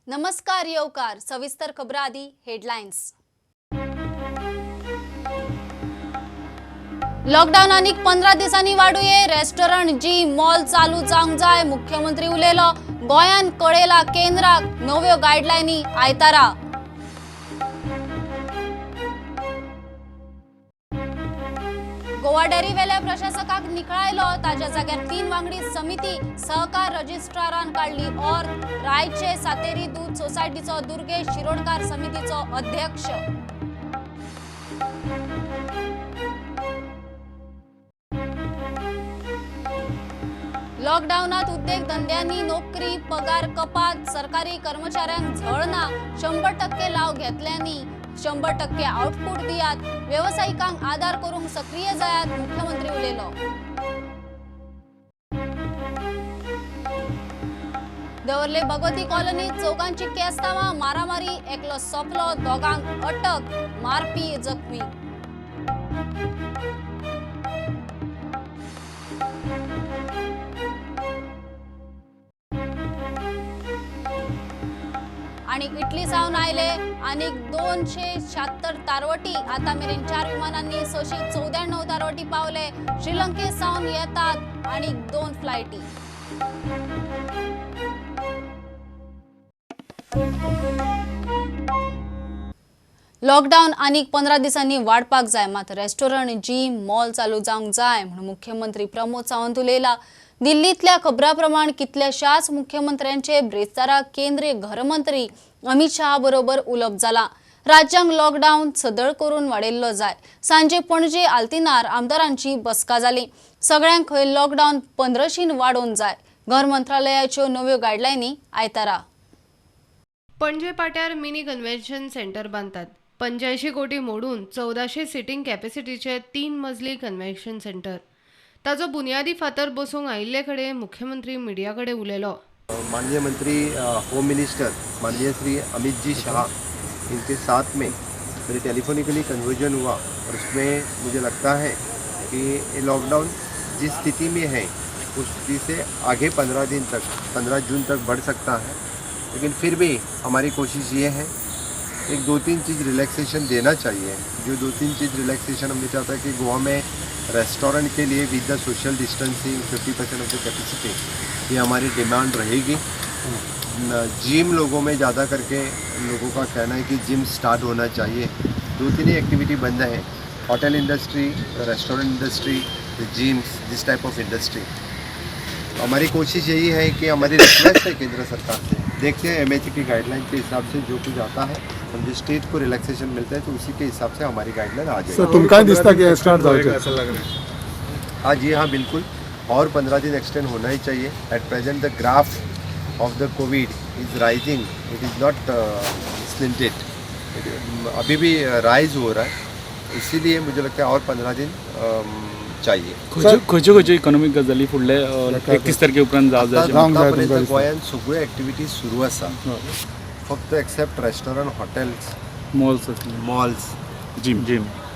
नमस्कार येवकार सविस्तर खबरां आदी हेडलायन्स। लॉकडाऊन आनीक 15 दिसांनी वाडूये। रेस्टॉरंट जिम मॉल चालू जावंक जाय। मुख्यमंत्री उलयलो। गोंयान कळयला केंद्राक नव्यो गायडलायनी आयतारा। गोवा डेरी वेल्या प्रशासकाक निखळायलो। ताच्या जाग्यार 3 वांगडी समिती सहकार रजिस्ट्रारान काढली। और रायचे सातेरी दूध सोसायटीचो दुर्गेश शिरोडकार समितीचो अध्यक्ष। लॉकडाऊनात उद्योग धंद्यांनी नोकरी पगार कपात। सरकारी कर्मचाऱ्यांक झळ ना। 100% लाव घेतल्यांनी 100% आउटपुट दियात। व्यावसायिकांक आधार करूंक सक्रिय जायात। मुख्यमंत्री उलयलो। दवर्ले भगवती कॉलनीत चौगांची केस्तावा मारामारी। एकलो सोपलो, दोगांक अटक। मारपी जखमी। आणि इटली सावन आयले आनीक 276 तारवटी। आता मेरेन 4 विमानांनी 694 तारवटी पावले। श्रीलंके सावन येतात आनीक 2 फ्लायटी। लॉकडाऊन आनीक 15 दिसांनी वाडपाक जाय। मात रेस्टॉरंट जिम मॉल चालू जावंक जाय म्हणून मुख्यमंत्री प्रमोद सावंत उलयला। दिल्लीतल्या खबरां प्रमाण कितल्याशाच मुख्यमंत्र्यांचे ब्रेस्ताराक केंद्रीय घरमंत्री अमित शहा बरोबर उलोवप जाला। राज्यांक लॉकडाऊन सदळ करून वाडयल्लो जाय। सांजे पणजे आल्तिनार आमदारांची बसका जाली। सगळ्यांक खंय लॉकडाऊन 15शीन वाडोवन जाय। घर मंत्रालयाच्यो नव्यो गायडलायनी आयतारा। पणजे पाट्यार मिनी कन्व्हेन्शन सेंटर बांधतात। 85 कोटी मोडून 1400 सिटींग कॅपॅसिटीचे 3 मजली कन्व्हेन्शन सेंटर। ताजो बुनियादी फातर बसूंक आयिल्ले कडेन मुख्यमंत्री मीडिया कडेन उलयलो। माननीय मंत्री होम मिनिस्टर माननीय श्री अमित जी शाह इनके साथ में मेरी टेलीफोनिकली कन्वर्जन हुआ और उसमें मुझे लगता है कि ये लॉकडाउन जिस स्थिति में है उस स्थिति से आगे 15 जून तक बढ़ सकता है। लेकिन फिर भी हमारी कोशिश ये है एक 2-3 चीज़ रिलैक्सेशन देना चाहिए। जो 2-3 चीज़ रिलैक्सेशन हमने चाहता है कि गोवा में रेस्टोरेंट के लिए विद the social distancing 50% of the capacity ये हमारी डिमांड रहेगी। जिम लोगों में ज़्यादा करके लोगों का कहना है कि जिम स्टार्ट होना चाहिए। 2-3 ही एक्टिविटी बंद है, hotel industry, restaurant industry, gyms, this type of industry. हमारी कोशिश यही है कि हमारी रिक्वेस्ट है केंद्र सरकार से, देखते हैं एमएचए की गाइडलाइन के हिसाब से जो कुछ आता है हम जो स्टेट को रिलैक्सेशन मिलता है तो उसी के हिसाब से हमारी गाइडलाइन आ जाएगी। तुम काय दिसता की स्टार्ट जायचं ऐसा लग रहा है? हाँ जी हाँ बिल्कुल, और 15 दिन एक्सटेंड होना ही चाहिए। At present the graph of the COVID is rising, it is not slanted, अभी भी राइज हो रहा है। इसीलिए मुझे लगता है और 15 दिन चाहिए। खंयच्यो इकॉनॉमिक गजाली फुडले 31 तारखे उपरांत आतापर्यंत गोंयांत सगळ्यो एक्टिविटीज सुरू आसा। फक्त except restaurant, hotels, malls, gym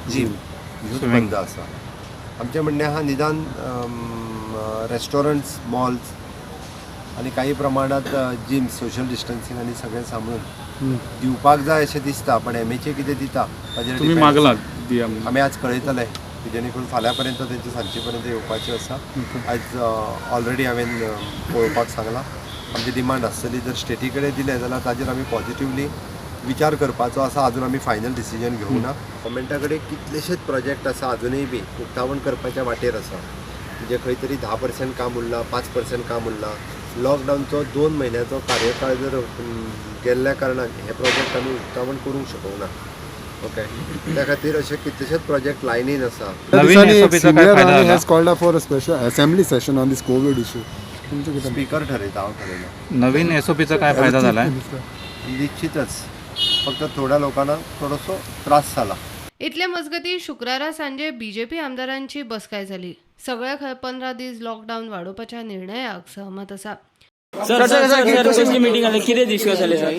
ह्योच बंद आसा। आमचें म्हणणें आहा निदान रेस्टॉरंट्स, मॉल्स आनी काही प्रमाणात जिम सोशल डिस्टन्सिंग आनी सगळें सांबाळून दिवपाक जाय अशें दिसता। पण एमएचए कितें दिता ताजेर आमी आज कळयतले की जेणे करून फाल्यां पर्यंत तेंचे सांजे पर्यंत येवपाचें आसा। आज ऑलरेडी हांवें पळोवपाक सांगलां। आमची डिमांड आसतली जर स्टेटी कडेन दिलें जाल्यार ताजेर आमी पॉझिटिवली विचार करपाचो आसा। अजून आमी फायनल डिसिजन घेवना। गव्हर्मेंटा कडेन कितलेशेच प्रोजेक्ट आसा अजुनूय बी उक्तावण करपाच्या वाटेर आसा। म्हणजे खंय तरी 10% काम उरलां, 5% काम उरलां। लॉकडाऊनचो 2 म्हयन्याचो कार्यकाळ जर गेल्ल्या कारणान हे प्रोजेक्ट आमी उक्तावण करूंक शकूंक ना। ओके, त्या खातीर अशे कितलेशेच प्रोजेक्ट लायनीन आसा। स्पीकर ठरयता, हांव ठरयना। नवीन एसओपीचा काय फायदा झालाय? निश्चितच फक्त थोड्या लोकांना थोडोसो त्रास झाला। इतले मजगती शुक्रारा सांजे बीजेपी आमदारांची बसकाय जाली। सगळ्या 15 दीस लॉकडाऊन वाडोवपाच्या निर्णयाक सहमत आसा। सर मीटिंग आली कितें डिस्कस जालें सर?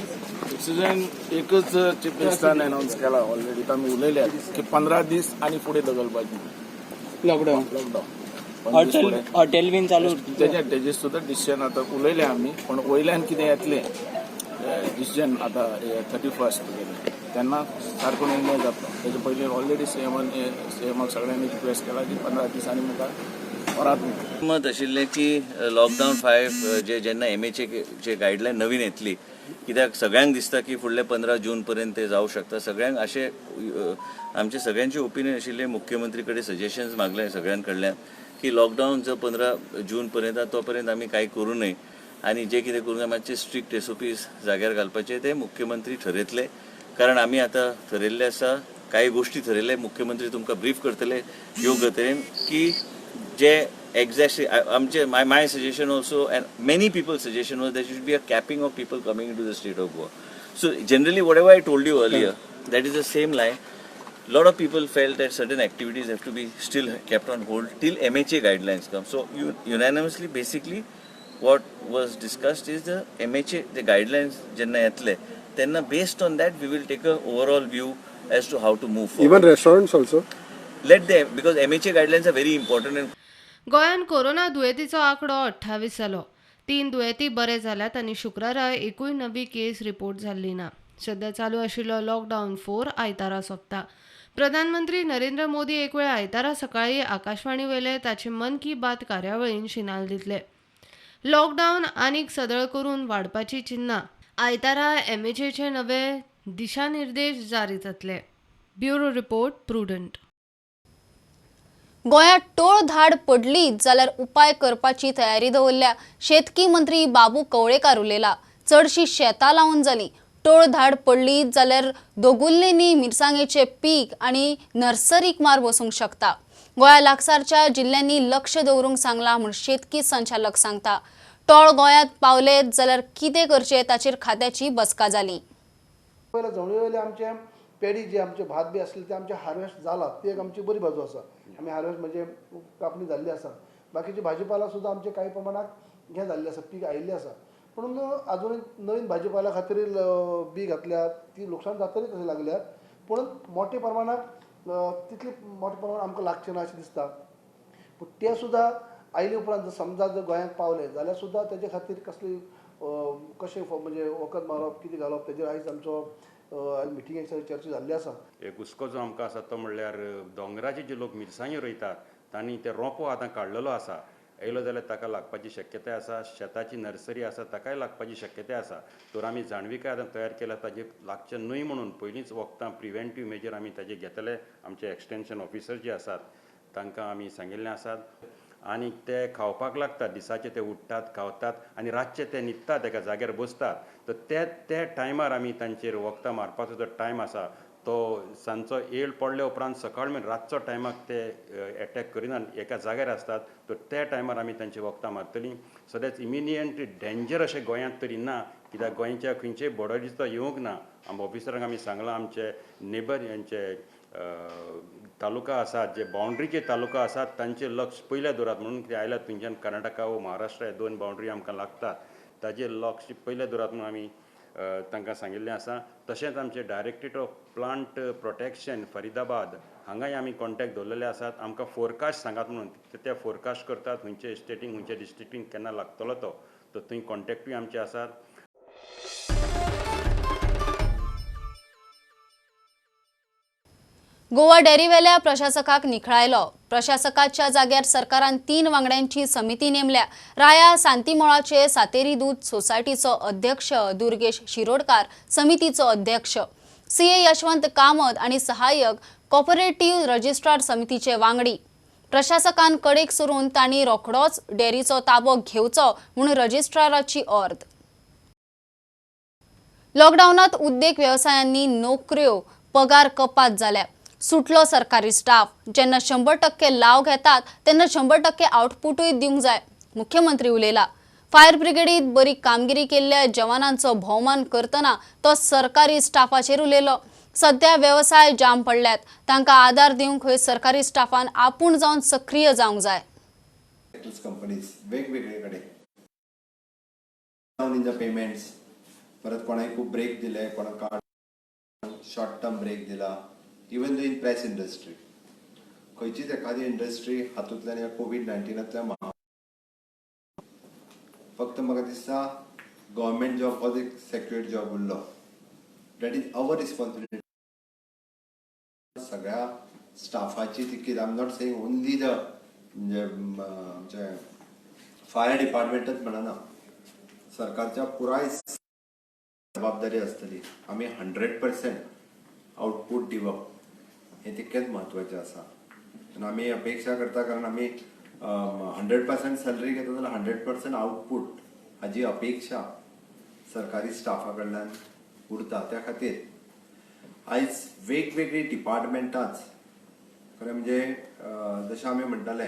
डिसिजन एकच चीफ मिनिस्टरान अनाउन्स केला ऑलरेडी। आमी उलयल्या की 15 दीस आनी फुडें धकलपाची लॉकडाऊन हॉटेल बीन चालू तेजे सुद्दां डिसिजन आतां उलयले आमी। पण वयल्यान कितें येतलें डिसिजन आता 31 त्यांना सारको निर्णय जातलो तेजे पयलीं ऑलरेडी सीएमाक सगळ्यांनी रिक्वेस्ट केला की 15 दिसांनी मुखार वरात मत आशिल्लें की लॉकडावन 5 जेन्ना MHAचे गायडलायन नवीन येतली कित्याक सगळ्यांक दिसता की फुडले 15 जून पर्यंत ते जावं शकता. सगळ्यांक अशें आमचे सगळ्यांचे ओपिनियन आशिल्लें, मुख्यमंत्री कडेन सजेशन्स मागले सगळ्यां कडल्यान की लॉकडावन जर 15 जून पर्यंत तो पर्यंत आमी कांय करूं नये आनी जे कितें करूं मातशे स्ट्रिक्ट SOPs जाग्यार घालपाचे ते मुख्यमंत्री ठरयतले. कारण आमी आतां ठरयल्ले आसा, कांय गोश्टी थरयल्ले, मुख्यमंत्री तुमकां ब्रीफ करतले योग्य तरेन की जे exactly my suggestion also and many people's suggestion was there should be a capping of people coming into the state of Goa. So generally whatever I told you earlier, that is the same line. Lot of people felt that certain activities have to be still kept on hold till MHA guidelines come. So unanimously basically what was discussed is the MHA, the guidelines jenna yetle then based on that we will take a overall view as to how to move forward. Even restaurants also? Let them, because MHA guidelines are very important and गोंयात corona दुयेंतीचो आंकडो 28 जालो. 3 दुयेंती बरे जाल्यात आनी शुक्रारा एकूय नवी केस रिपोर्ट जाल्ली ना. सध्या चालू आशिल्लो लॉकडावन 4 आयतारा सोंपता. प्रधानमंत्री नरेंद्र मोदी एक वेळ आयतारा सकाळी आकाशवाणी वयले ताचे मन की बात कार्यावळीन शिनाल दितले. लॉकडावन आनीक सदळ करून वाडपाची चिन्नां. आयतारा MHAचे नवे दिशानिर्देश जारी जातले. Bureau report prudent. गोंयांत टोळधाड पडली जाल्यार उपाय करपाची तयारी दवरल्या. शेतकी मंत्री बाबू कवळेकार उलयला. चडशी शेतां लावून जाली. टोळधाड पडली जाल्यार दोगुल्लेंनी मिरसांगेचे पीक आनी नर्सरीक मार बसूंक शकता. गोंया लागसारच्या जिल्ल्यांनी लक्ष दवरूंक सांगलां म्हूण शेतकी संचालक सांगता. टोळ गोंयांत पावले जाल्यार कितें करचें ताचेर खात्याची बसका जाली. पयले जवळ वयले आमचे पेडी जे आमचे भात बी आसले ते आमचे हार्वेस्ट जाला, ती एक आमची बरी बाजू आसा. आमी हार्वेस्ट म्हणजे कापणी जाल्ली आसा. बाकीचे भाजीपाला सुद्धा आमचे काही प्रमाणात हे जाल्ले आसा, पीक आयिल्ले आसा. पूण अजून नवीन भाजीपाला खातीर बी घातल्यात, ती लुकसाण जातली कशें लागल्यात. पूण मोठे प्रमाणात तितले मोठे प्रमाणात आमकां लागचे ना अशें दिसता. पूण ते सुद्धा आयले उपरांत समजा जर गोंयांत पावले जाल्यार सुद्धा तेजे खातीर कसली कशें म्हणजे वखद मारप, कितें घालप, तेजेर आयज आमचो मिटिंगेक चर्चा जाल्ली आसा. एक हुस्को जो आमकां आसा तो म्हणल्यार दोंगराचे जे लोक मिरसांगे रोयतात तांणी ते रोंपो आतां काडलेलो आसा. येयलो जाल्यार ताका लागपाची शक्यताय आसा. शेताची नर्सरी आसा ताकाय लागपाची शक्यताय आसा. तर आमी जाणविकाय आतां तयार केल्या ताजेर लागचे न्हय म्हणून पयलींच वखदां प्रिवेंटीव मेजर आमी ताजे घेतले. आमचे एक्सटेंशन ऑफिसर जे आसात तांकां आमी सांगिल्लें आसात. आनी ते खावपाक लागतात. दिसाचे ते उठतात, खावतात आनी रातचे ते न्हिदतात, एका जाग्यार बसतात. तर ते टायमार आमी तांचेर वखदां मारपाचो जो टायम आसा तो सांजचो येळ पडले उपरांत सकाळ मेरेन रातचो टायमाक ते एटॅक करिनात, एका जाग्यार आसतात. तर त्या टायमार आमी तांची वखदां मारतलीं. सद्याच इमिडिएट डेंजर अशें गोंयांत तरी ना, कित्याक गोंयच्या खंयचेय बॉर्डरीचो तो येवंक ना. आमी ऑफिसरांक आमी सांगलां आमचे नेबर हेंचे तालुका आसात, जे बाउंड्रीचे तालुका आसात तांचेर लक्ष पयल्या दवरात. म्हणून कितें आयल्यात थंयच्यान कर्नाटका व महाराष्ट्रा हे 2 बाउंड्री आमकां लागतात, ताजेर लक्ष पयल्या दवरात म्हणून आमी तांकां सांगिल्लें आसा. तशेंच आमचे directorate of plant protection Faridabad हांगाय आमी कॉन्टॅक्ट दवरलेले आसात. आमकां फोरकास्ट सांगात म्हणून ते फोरकास्ट करतात खंयचे स्टेटीन खंयच्या डिस्ट्रिक्टीन केन्ना लागतलो तो. तर थंय कॉन्टॅक्टूय आमचे आसात. गोवा डेअरीवेल्या प्रशासकाक निखळायलो. प्रशासकाच्या जाग्यार सरकारान 3 वांगड्यांची समिती नेमल्या. राया सांतीमोळाचे सातेरी दूध सोसायटीचो अध्यक्ष दुर्गेश शिरोडकार समितीचो अध्यक्ष, CA यशवंत कामत आणि सहाय्यक कॉपरेटिव्ह रजिस्ट्रार समितीचे वांगडी. प्रशासकान कडेक सरून तांणी रोखडोच डेअरीचो ताबो घेवचो म्हणून रजिस्ट्राराची अर्द. लॉकडाऊनात उद्देग व्यवसायांनी नोकऱ्यो पगार कपात जाल्या. सुटलो सरकारी स्टाफ. जेन्ना 100% लाव घेतात तेन्ना 100% आउटपुटूय दिवंक जाय. मुख्यमंत्री उलयला. फायर ब्रिगेडीत बरी कामगिरी केल्ल्या जवानांचो भोवमान करतना तो सरकारी स्टाफाचेर उलयलो. सध्या व्यवसाय जाम पडल्यात. तांकां आदार दिवंक खंय सरकारी स्टाफान आपूण जावन सक्रिय जावंक जाय. कंपनीज वेगवेगळे कडेन पेमेंट्स परत कोणाक खूप ब्रेक दिले, कोणाक शॉर्ट टर्म ब्रेक दिला. इवन इन प्रेस इंडस्ट्री खंयचीच एखादी इंडस्ट्री हातूंतल्यान कोविड-19तल्यान फक्त म्हाका दिसता गव्हर्मेंट जॉब हो एक सेक्युअर जॉब उरलो. That is our responsibility. सगळ्या स्टाफाची ticket I am not saying only the म्हणजे आमचे फायर डिपार्टमेंटच म्हणना, सरकारच्या पुराय जबाबदारी आसतली. आमी 100% आउटपूट दिवप हे तितकेच म्हत्वाचें आसा. आनी आमी अपेक्षा करता, कारण आमी 100% सॅलरी घेता जाल्यार 100% आउटपूट हाजी अपेक्षा सरकारी स्टाफा कडल्यान उरता. त्या खातीर आयज वेगवेगळी डिपार्टमेंटांच खरें म्हणजे जशें आमी म्हणटाले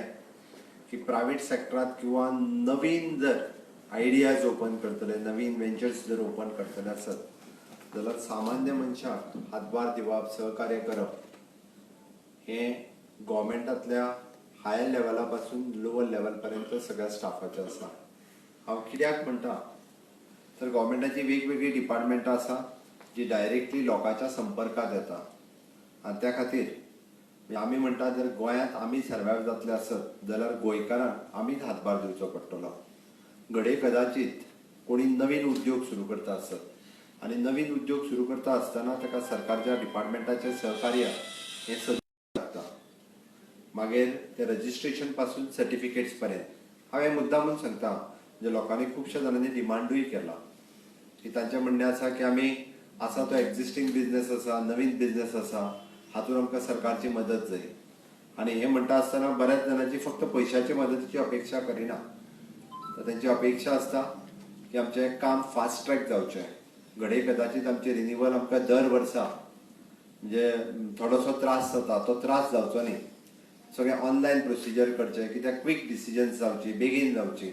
की प्रायवेट सेक्टरांत किंवा नवीन जर आयडियाज ओपन करतले, नवीन वेंचर्स जर ओपन करतले आसत जाल्यार सामान्य मनशाक हातभार दिवप, सहकार्य करप हे गव्हर्मेंटांतल्या हायर लेवला पासून लोवर लेवल पर्यंत सगळ्या स्टाफाचें आसा. हांव कित्याक म्हणटा तर गव्हर्मेंटाची वेगवेगळी डिपार्टमेंटां आसा जी डायरेक्टली लोकांच्या संपर्कांत येता. आनी त्या खातीर आमी म्हणटा जर गोंयांत आमी सर्वायव जातले आसत जाल्यार गोंयकारांक आमीच हातभार दिवचो पडटलो. घडये कदाचित कोणी नवीन उद्योग सुरू करता आसत आनी नवीन उद्योग सुरू करता आसतना ताका सरकारच्या डिपार्टमेंटाचें सहकार्य हें सगळें लागता. मागीर ते रजिस्ट्रेशन पासून सर्टिफिकेट्स पर्यंत हांव हें मुद्दामून सांगता. म्हणजे लोकांनी खुबश्या जाणांनी डिमांडूय केला की तांचें म्हणणें आसा की आमी आसा तो एक्झिस्टींग बिझनेस आसा, नवीन बिझनेस आसा, हातूंत आमकां सरकारची मदत जाय. आनी हें म्हणटा आसतना बऱ्याच जाणांची फक्त पयशांची मदतीची अपेक्षा करिना, तर तेंची अपेक्षा आसता की आमचें काम फास्ट ट्रॅक जावचें. घडये कदाचित आमचें रिन्यूवल आमकां दर वर्सा म्हणजे थोडोसो त्रास जाता, तो त्रास जावचो न्ही. सगळें ऑनलायन प्रोसिजर करचें कित्याक क्विक डिसिजन्स जावची, बेगीन जावची.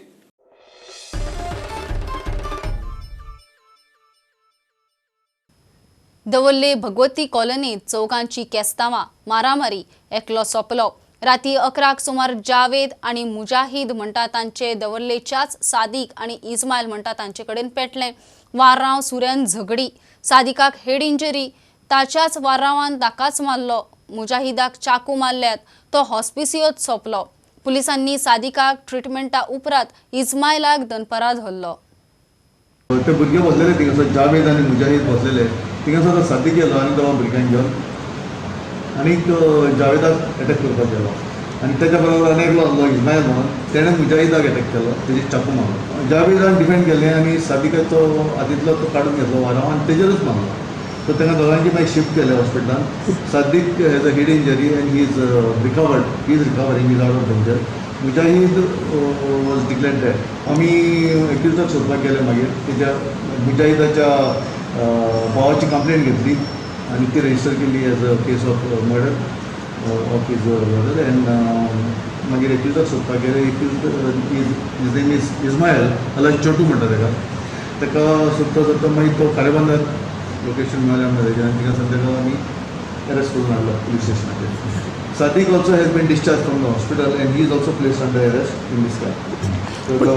दवल्ले भगवती कॉलनीत चौगांची केस्तांवां, मारामारी, एकलो सोंपलो. राती 11 सुमार जावेद आणि मुजाहीद म्हणटा तांचे दवल्लेच्याच सादिक आणि इस्माईल म्हणटा तांचे कडेन पेटलें. वार्रांव सुऱ्यान झगडी. सादिकाक हेड इंजरी, ताच्याच वार्रांवान ताकाच मारलो. मुजाहिदाक चाकू मारल्यात, तो हॉस्पिसियोत सोंपलो. पुलिसांनी सादिकाक ट्रिटमेंटा उपरांत इस्माईलाक दनपारां धरलो. ते भुरगे बसलेले थिंगासर, जावेद आनी मुजाहीद बसलेले थिंगासर. सादिक गेलो आनी दोन भुरग्यांक घेवन आनीक जावेदाक अटॅक करपाक गेलो. आनी तेच्या बरोबर आनी एकलो आसलो इस्माईल म्हणून, तेणें मुजाहिदाक अटॅक केलो, तेजी चाकू मारलो. जावेदान डिफेंड केलें आनी सादिकाचो हातींतलो तो काडून घेतलो वारांव आनी तेजेरूच मारलो. सो तांकां दोगांची मागीर शिफ्ट केलें हॉस्पिटलांत. Sadiq has a head injury and he is recovered, he is recovering, is out of danger. Mujahid was declared dead. आमी एक्युजाक सोदपाक गेले. मागीर तेज्या मुजाहिदाच्या भावाची कंप्लेंट घेतली आनी ती रजिस्टर केली as a case of murder of his brother. End मागीर एक्युजाक सोदपाक गेले. हिज नेम इज इस्माईल जाल्यार छोटू म्हणटा ताका सोदता सोदता मागीर तो कारेबांदार लोकेशन मेळ्ळें तेजें आनी थिंगासर ताका आमी अरेस्ट करून हाडलो पुलीस स्टेशनाचेर. Sadiq also has been discharged from the hospital and he is also placed under arrest in this case. So the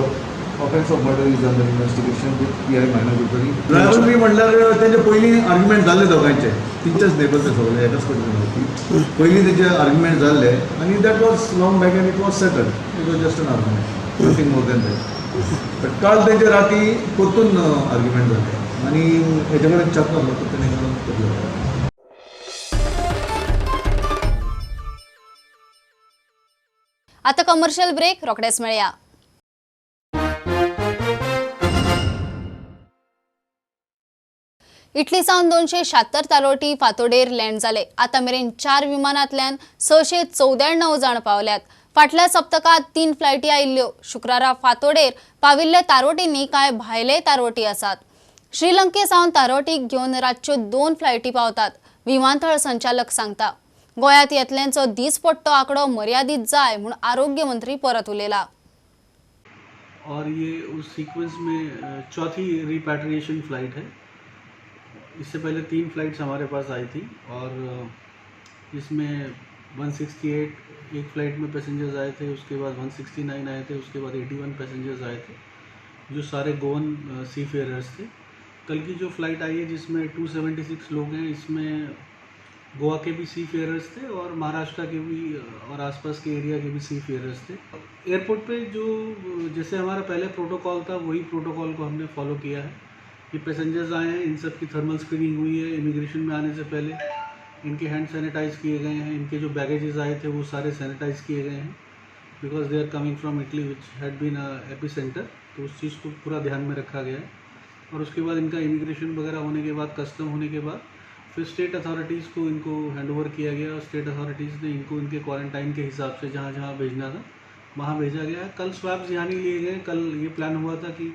offence of murder is under investigation with PI minor Gurpuri. Rivalry म्हणल्यार तेजे पयलीं argument जाल्ले दोगांचे, तिनचेच neighbour ते सगळे एकाच कडेन. पयलीं तेजे आर्ग्युमेंट जाल्ले आनी that was long back end it was settled. It was just an argument, nothing more than that. But काल तेजे राती परतून आर्ग्युमेंट जाले आनी हेजे कडेन चाकू आसलो तो तेणें घालून करलो. आता कमर्शियल ब्रेक रोखडेच मेळया. इटली सावन 276 तारोटी फातोडेर लँड जाले. आता मेरेन 4 विमानांतल्यान 694 जाण पावल्यात. फाटल्या सप्तकात 3 फ्लायटी आयिल्ल्यो. शुक्रारा फातोडेर पाविल्ल्या तारोटींनी कांय भायले तारोटी आसात. श्रीलंके सावन तारोटीक घेवन रातच्यो 2 फ्लायटी पावतात, विमानतळ संचालक सांगता. गोंयांत येतल्यांचो दिसपट्टो आंकडो मर्यादीत जाय म्हूण आरोग्य मंत्री परत उलयला. और ये उस सीक्वेंस में चौथी रिपैट्रिएशन फ्लाइट है. इससे पहले 3 फ्लाइट्स हमारे पास आई थी और इसमें 168 एक फ़्लाइट में पैसेंजर्स आए थे, उसके बाद 169 आए थे, उसके बाद 81 पैसेंजर्स आए थे, जो सारे गोवन सी फेयरर्स थे. कल की जो फ़्लाइट आई है जिसमें 276 लोग हैं, इसमें गोवा के भी सी फेयरर्स थे और महाराष्ट्र के भी और आसपास के एरिया के भी सी फेयरर्स थे। एयरपोर्ट पे जो जैसे हमारा पहले प्रोटोकॉल था वही प्रोटोकॉल को हमने फॉलो किया है कि पैसेंजर्स आए हैं, इन सब की थर्मल स्क्रीनिंग हुई है, इमिग्रेशन में आने से पहले इनके हैंड सैनिटाइज किए गए हैं, इनके जो बैगेजेस आए थे वो सारे सैनिटाइज किए गए हैं because they are coming from Italy which had been epicentre. तो उस चीज़ को पूरा ध्यान में रखा गया है। और उसके बाद इनका इमिग्रेशन वगैरह होने के बाद, कस्टम होने के बाद फिर स्टेट अथॉरिटीज़ को इनको हैंड ओवर किया गया और स्टेट अथॉरिटीज़ ने इनको इनके क्वारंटाइन के हिसाब से जहाँ जहाँ भेजना था वहाँ भेजा गया है। कल स्वैब्स यहाँ नहीं लिए गए। कल ये प्लान हुआ था कि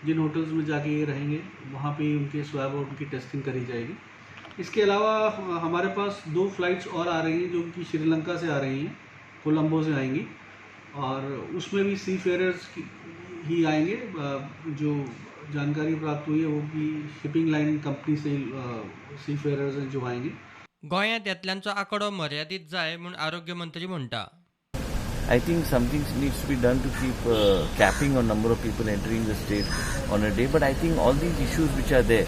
जिन होटल्स में जाके ये रहेंगे वहाँ पे उनके स्वैब और उनकी टेस्टिंग करी जाएगी। इसके अलावा हमारे पास 2 फ्लाइट्स और आ रही हैं जो कि श्रीलंका से आ रही हैं, कोलंबो से आएंगी और उसमें भी सी फेयरर्स ही आएंगे। जो जानकारी प्राप्त हुई है वो भी शिपिंग लाइन कंपनी से सी फेयरर्स जो आएंगे। गोंयांत येतल्यांचो आंकडो मर्यादीत जाय म्हूण आरोग्य मंत्री म्हणटा। I think something needs to be done to keep capping on number of people entering the state on a day. But I think all these issues which are there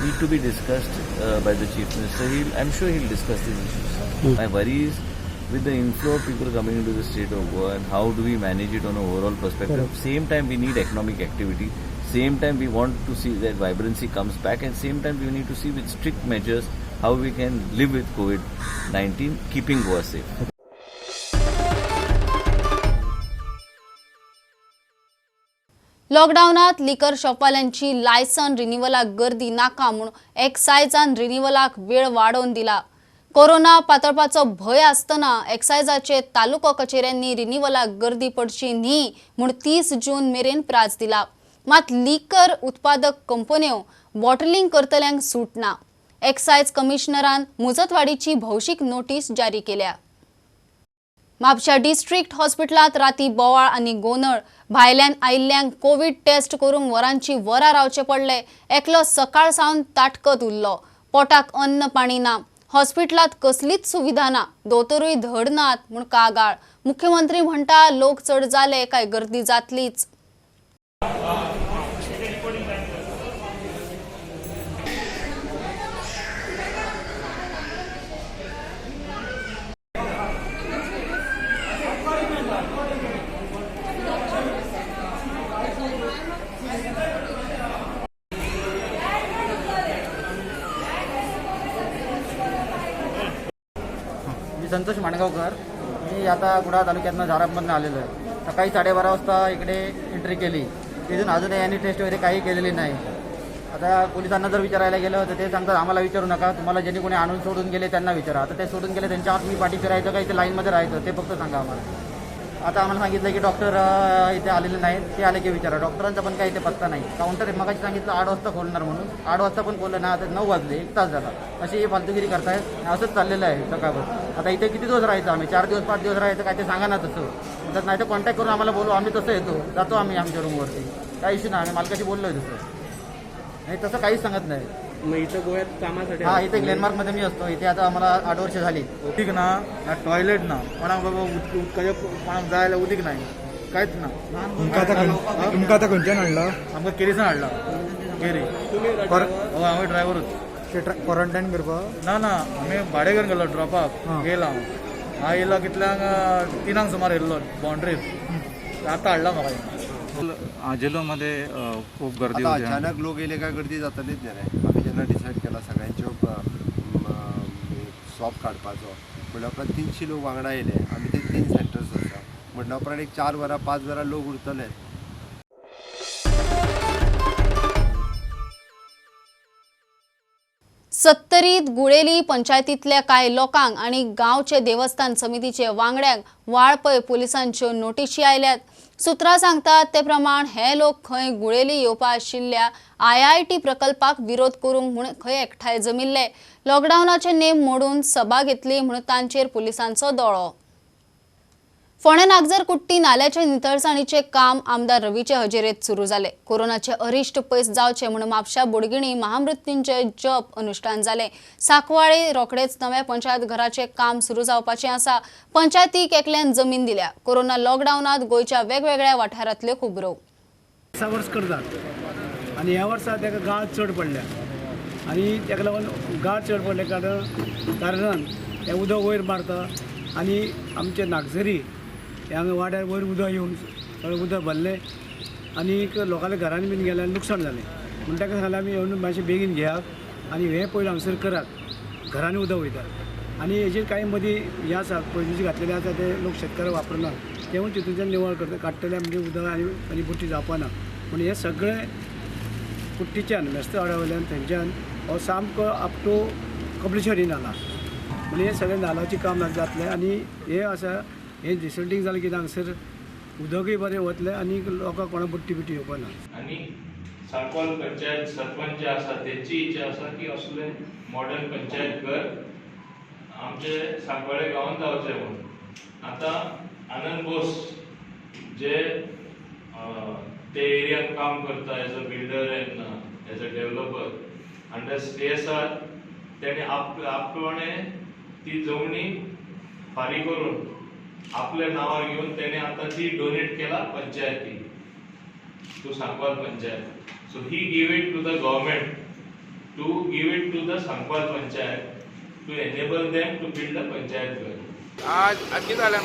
need to be discussed by the Chief Minister. I'm sure he'll discuss these issues. My worry is with the inflow of people coming into the state of Goa and how do we manage it on an overall perspective. Same time we need economic activity. Same time we want to see that vibrancy comes back, and same time we need to see with strict measures how we can live with COVID-19, keeping Goa safe. लॉकडाऊनात लिकर शॉपवाल्यांची licence रिन्युवलाक गर्दी नाका म्हूण एक्सायजान रिन्युवलाक वेळ वाडोवन दिला। Corona पातळपाचो भय आसतना एक्सायजाचे तालुको कचेऱ्यांनी रिन्युवलाक गर्दी पडची न्ही म्हूण 30 जून मेरेन प्राझ दिला। मात लिकर उत्पादक कंपन्यो बॉटलिंग करतल्यांक सूट ना। एक्सायज कमिशनरान मुजतवाडीची भौशीक नोटीस जारी केल्या। म्हापशा डिस्ट्रिक्ट हॉस्पिटलात राती बोवाळ आनी गोंधळ। भायल्यान आयिल्ल्यांक कोविड टेस्ट करूंक वरांची वरां रावचे पडले। एकलो सकाळ सावन ताटकत उरलो। पोटाक अन्न पाणी ना। हॉस्पिटलात कसलीच सुविधा ना। दोतोरूय धड नात म्हूण कागाळ। मुख्यमंत्री म्हणटा लोक चड जाले काय गर्दी जातलीच। मी संतोष माणगावकर, मी आता कुडाळ तालुक्यातनं झारापमधनं आलेलो आहे। सकाळी 12:30 वाजता इकडे एंट्री केली, तिथून अजूनही यांनी टेस्ट वगैरे काही केलेली नाही। आता पोलिसांना जर विचारायला गेलं तर ते सांगतात आम्हाला विचारू नका, तुम्हाला ज्यांनी कोणी आणून सोडून गेले त्यांना विचारा। आता ते सोडून गेले त्यांच्यावर मी पाठी फिरायचं का इथे लाईनमध्ये राहायचं ते फक्त सांगा आम्हाला। आता आम्हाला सांगितलं की डॉक्टर इथे आलेले नाहीत, ते आले की विचारा। डॉक्टरांचा पण काही इथे पत्ता नाही। काउंटर मगाशी सांगितलं 8 वाजता खोलणार म्हणून, 8 वाजता पण खोललं ना, आता 9 वाजले, 1 तास झाला। अशी फालतूगिरी करतायत, असंच चाललेलं आहे सकाळपासून। आता इथे किती दिवस राहायचं आम्ही? 4 दिवस 5 दिवस राहायचं काय ते सांगा ना तसं। तर नाही तर कॉन्टॅक्ट करून आम्हाला बोलू, आम्ही तसं येतो, जातो आम्ही आमच्या रूमवरती, काही इश्यू नाही। आम्ही मालकाशी बोललो आहे तसं, नाही तसं काहीच सांगत नाही। मग इथं गोव्यात कामासाठी हां, इथे ग्लेनमार्कमध्ये मी असतो। इथे आता आम्हाला 8 वर्ष झाली। उदीक ना, टॉयलेट ना, कोणाक बाबा उदकाच्या कोणाक जायला उदीक नाही, कांयच ना। तुमकां आतां खंयच्यान हाडला? आमकां केरीसान हाडला, केरी। हांव ड्रायव्हरूच। क्वॉरंटायन करपाक ना, आमी भाडे घेवन गेलो ड्रॉपाक, गेला हांव येयलो कितल्यांक 3 सुमार येयल्लो बाउंड्रीर, आतां हाडला म्हाका। आजेलोमध्ये खूप गर्दी आता होती। अचानक लोक येले काय गर्दी जातलीच न्ही रे। आमी जेन्ना डिसायड केला सगळ्यांच्यो स्वॅब काडपाचो म्हणल्या उपरांत 300 लोक वांगडा येयले। आमी ते 3 सेंटर्स आसा म्हणल्या उपरांत एक 4 वरां 5 वरां लोक उरतले। सत्तरीत गुळेली पंचायतीतल्या कांय लोकांक आणि गांवचे देवस्थान समितीचे वांगड्यांक वाळपय पोलिसांच्यो नोटीशी आयल्यात। सुत्रां सांगतात ते प्रमाण हे लोक खंय गुळेली येवपा आशिल्ल्या IIT प्रकल्पाक विरोध करूंक म्हूण खंय एकठांय जमिल्ले। लॉकडावनाचे नेम मोडून सभा घेतली म्हूण तांचेर पुलिसांचो दोळो। फोंडे नागजर कुट्टी नाल्याचे नितळसाणीचे काम आमदार रवीचे हजेरेत सुरू जाले। कोरोनाचे अरिश्ट पयस जावचे म्हूण म्हापशा बोडगिणी महामृत्यूंचे जप अनुष्ठान जाले। साकवाळे रोखडेच नवे पंचायत घराचे काम सुरू जावपाचे आसा। पंचायतीक एकल्यान जमीन दिल्या। कोरोना लॉकडावनात गोयच्या वेगवेगळ्या वाठारांतल्यो खबरो। वर्स करतात आणि ह्या वर्सा ताका गाळ चड पडल्या। आनी ताका लागून गाळ चड पडले कारणान हें उदक वयर मारता आनी आमचे नागझरी हांगा वाड्यार वयर उदक येवन सगळें उदक भरलें आनीक लोकांच्या घरांनी बीन गेल्यार लुकसाण जालें म्हण ताका सांगलें आमी येवन मातशें बेगीन घेयात आनी हें पयलीं हांगसर करात घरांनी उदक वयता आनी हेजेर कांय मदीं हें आसा पयलींचे घातलेलें आसा ते लोक शेतकार वापरना तेवूय तितूंतल्यान निवळ करता काडटले म्हणजे उदक आनी बुट्टी जावपाना पूण हें सगळें कुट्टीच्यान मेस्त वाड्या वयल्यान थंयच्यान हो सामको अप टू कबलेश्वरी नाला म्हणजे हें सगळें नालाचें काम जातलें आनी हें आसा हें डिसल्टींग जालें की हांगसर उदकूय बरें वतलें आनी लोकांक कोणा बुट्टी बिट्टी येवपाना. आनी सांकवाल पंचायत सरपंच जे आसा तेची इच्छा आसा की असले मॉडर्न पंचायत घर आमचे सांकवाळे गांवांत जावचे म्हणून. आतां आनंद बोस जे ते एरियात काम करता as a builder end as a developer under CSR तेणे आपणे ती जमनी फारी करून आपल्या नावार घेवन तेणे आता ती डोनेट केला पंचायती to Sankwal panchayat. So he give it to the government to give it to the Sankwal panchayat to enable them to build a panchayat घर. आज कितें जालें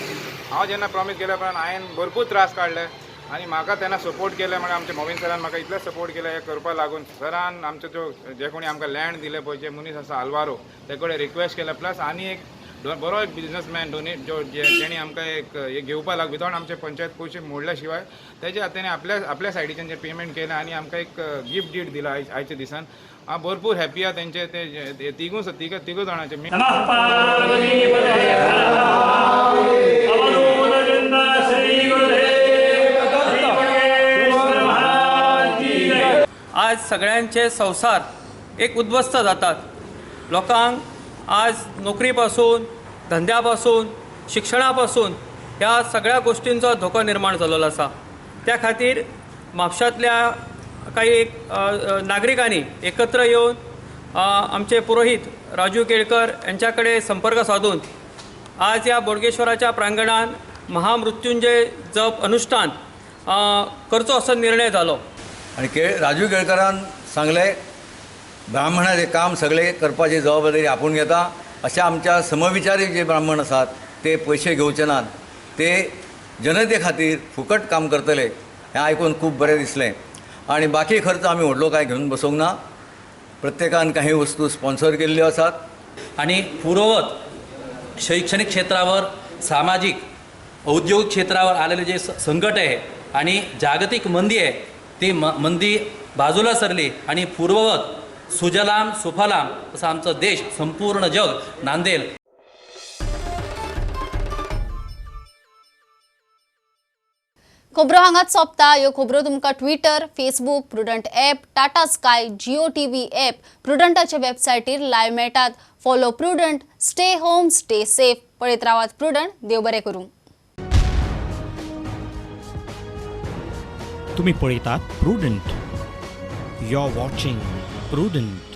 हांव जेन्ना प्रॉमीस केल्या उपरांत हांवें भरपूर त्रास काडले आनी म्हाका तेन्ना सपोर्ट केले म्हणजे आमच्या मोवीन सरान म्हाका इतले सपोर्ट केले हे करपा लागून सरान आमचे जो जे कोणी आमकां लँड दिले पळय जे मनीस आसा आल्वारो ते कडेन रिक्वेस्ट केला प्लस आनी एक बरो एक बिजनसमॅन डोनेट जेणी आमकां एक हे घेवपा लागून विदावट आमचे पंचायत पयशे मोडल्या शिवाय तेजे हातांनी आपल्या सायडीच्यान जे पेमेंट केलें आनी आमकां एक गिफ्ट डीड दिला आयच्या दिसान. हांव भरपूर हॅपी आहा तेंचे ते तिगूय जाणांचे. आज सगळ्यांचे संसार एक उद्ध्वस्त जातात. लोकांक आज नोकरीपासून धंद्यापासून शिक्षणापासून ह्या सगळ्या गोष्टींचो धोको निर्माण जाल्लो आसा. त्या खातीर म्हापशांतल्या काही नागरिकांनी एकत्र येवन आमचे पुरोहित राजू केळकर यांच्या कडेन संपर्क साधून आज या बोडगेश्वराच्या प्रांगणान महामृत्युंजय जप अनुष्ठान करचो असो निर्णय जालो. आनी राजू केळकरान सांगले ब्राह्मणाचें काम सगळे करपाची जबाबदारी आपूण घेता. अशा आमच्या समविचारी जे ब्राह्मण आसात ते पयशे घेवचे नात, ते जनते खातीर फुकट काम करतले हें आयकून खूब बरें दिसलें. आनी बाकी खर्च आमी व्हडलो कांय घेवन बसोंक ना. प्रत्येकान काही वस्तू स्पॉन्सर केल्ल्यो आसात. आणि पूर्ववत शैक्षणिक क्षेत्रावर सामाजिक औद्योगिक क्षेत्रावर आलेले जे संकट आहे आणि जागतिक मंदी आहे ती मंदी बाजूला सरली आणि पूर्ववत सुजलाम सुफलाम असा आमचा देश संपूर्ण जग नांदेल. खबरो हांगाच सोंपता. ह्यो खबरो तुमकां Twitter, Facebook, Prudent app, Tata sky, Jio TV app, प्रुडंटाच्या वेबसायटीर लायव्ह मेळटात. Follow Prudent. Stay home, stay safe. पळयत रावात प्रुडंट. देव बरें करूं. तुम्ही पळयतात Prudent. You are watching prudent.